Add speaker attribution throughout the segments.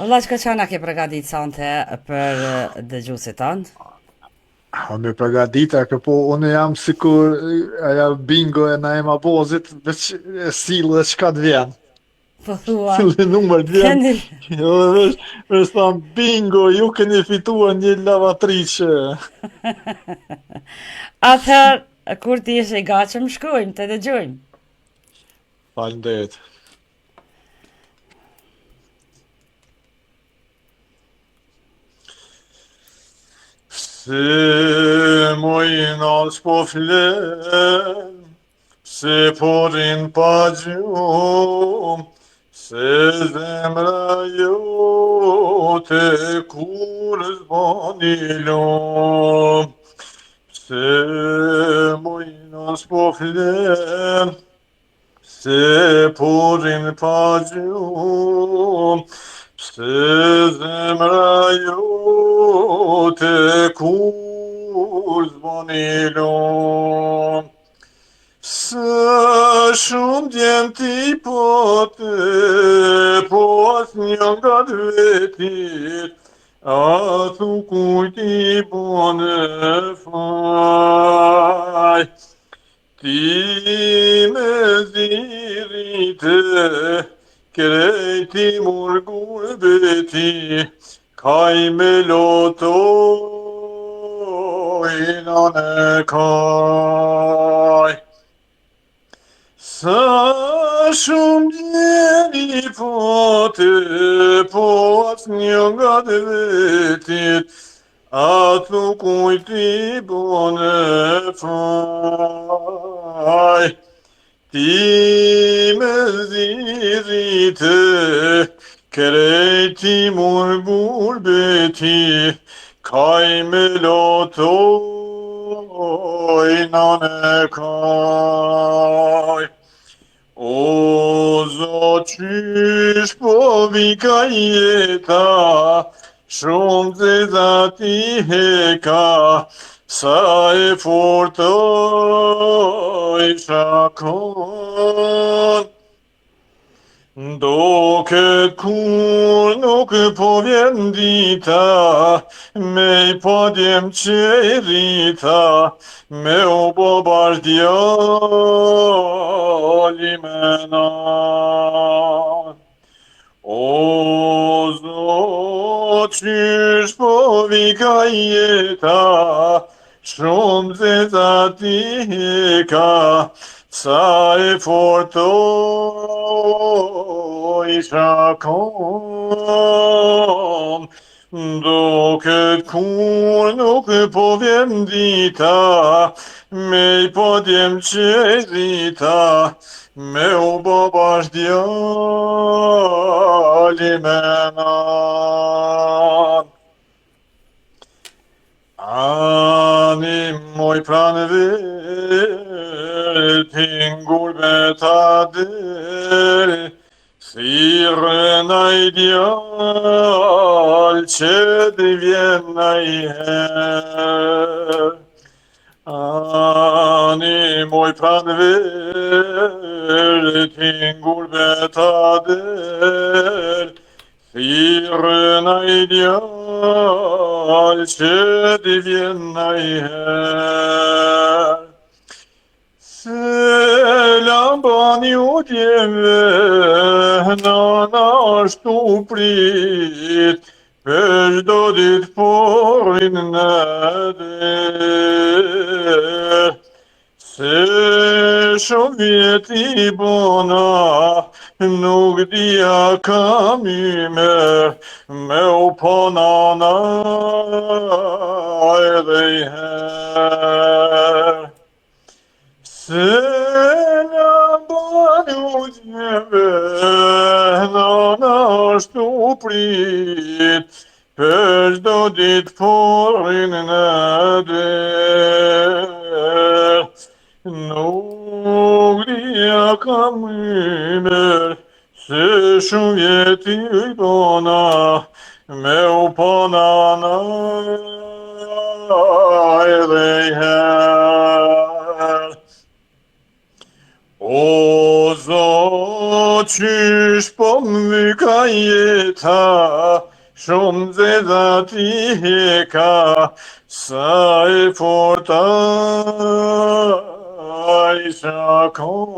Speaker 1: Valla çka çana ke përgatitur sante për dëgjuesit tanë?
Speaker 2: Unë e përgatita, po unë jam sikur aja bingo e Naima Bozit, veç e sill dhe çka të vjen.
Speaker 1: Po thua,
Speaker 2: Sill dhe numër të vjen.
Speaker 1: keni
Speaker 2: Jo, veç tham bingo, ju keni fituar një lavatriçe.
Speaker 1: atëherë kur ti ishe i gatshëm shkojmë të dëgjojmë.
Speaker 2: Faleminderit. Se mojnas po flen, se porin pa gjum, se zemra jote kur zbani lum. Se mojnas po flen, se porin pa gjum, se zemra jote kur zbani lum. Së shumë djem ti po as një nga të vetit, thu kujti bone faj. Ti me zirite, krejti murgur beti, kaj me lotoj nane kaj. Sa shumë djeni po as një nga të vetit, thu kujti bone faj. Ti me zirite, krejti murgur beti, kaj me lotoj nane kaj. O Zot, qysh po vika jeta, shumë zeza ti heka, sa e fortoj shakon. Do këtë kur nuk po vjen dita, me I podjem që I rita, me u bo bardjali me nan. O Zot, qysh po vika jeta, shumë zeza ti heka, sa e fortoj shakon. Do këtë kur nuk po vjen dita, me I podjem që rita, me u bo bashkëdjali me nan. Ani moj pranë vetin gurbeta deri, thirrën ai djal që të vjen ai herë. Ani moj pranë vetin gurbeta deri, thirrën ai djal që të vjen ai herë. Selam bani u djemve, nana ashtu prit, për çdo ditë porrin në der. Se shumë vjet I bona, nuk dia kam ymer, me u ponana edhe I her. Se nga bani u djemve, nana ashtu prit, për çdo ditë porrin në der. Nuk dia kam ymer, se shumë vjet I bona, me u ponana edhe I her. O Zot, qysh po m'vyka jeta, shumë zeza ti heka, sa e forta isha kom.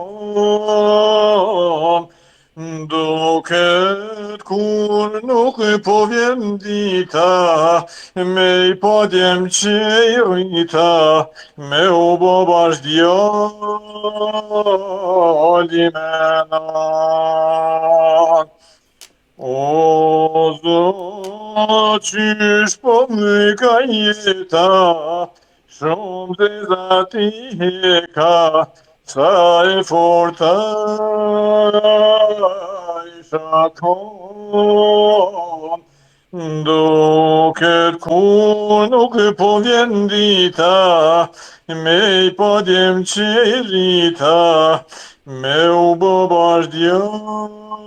Speaker 2: Duket kur nuk po vjen dita, me I padjem që I rrita, me u bo bash djali menak. O Zot, qysh po më ka jeta, shumë të zati heka, sa e forta isha kom. Duket kur nuk po vjen dita, me I padjem që I rrita, me u bo bash djali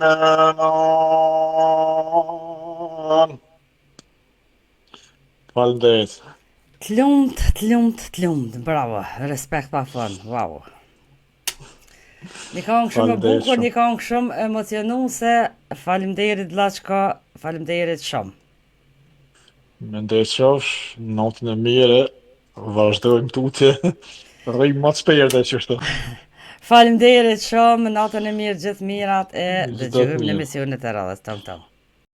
Speaker 2: menon. Faleminderit.
Speaker 1: T'lumt, bravo, respekt pa fund, wow. Një këngë shumë e
Speaker 2: Faleminderit
Speaker 1: bukur, një
Speaker 2: shumë.
Speaker 1: këngë shumë emocionuese. Faleminderit Llaçka, faleminderit shumë.
Speaker 2: Mendoj qofsh, natën e mire, vazhdojmë tutje, rrim më të shpejt e qështu.
Speaker 1: Faleminderit shumë, natën e mirë, gjithë mirat e
Speaker 2: Gjithë të
Speaker 1: dëgjojmë në
Speaker 2: mirë.
Speaker 1: emisionet e radhës. Tom.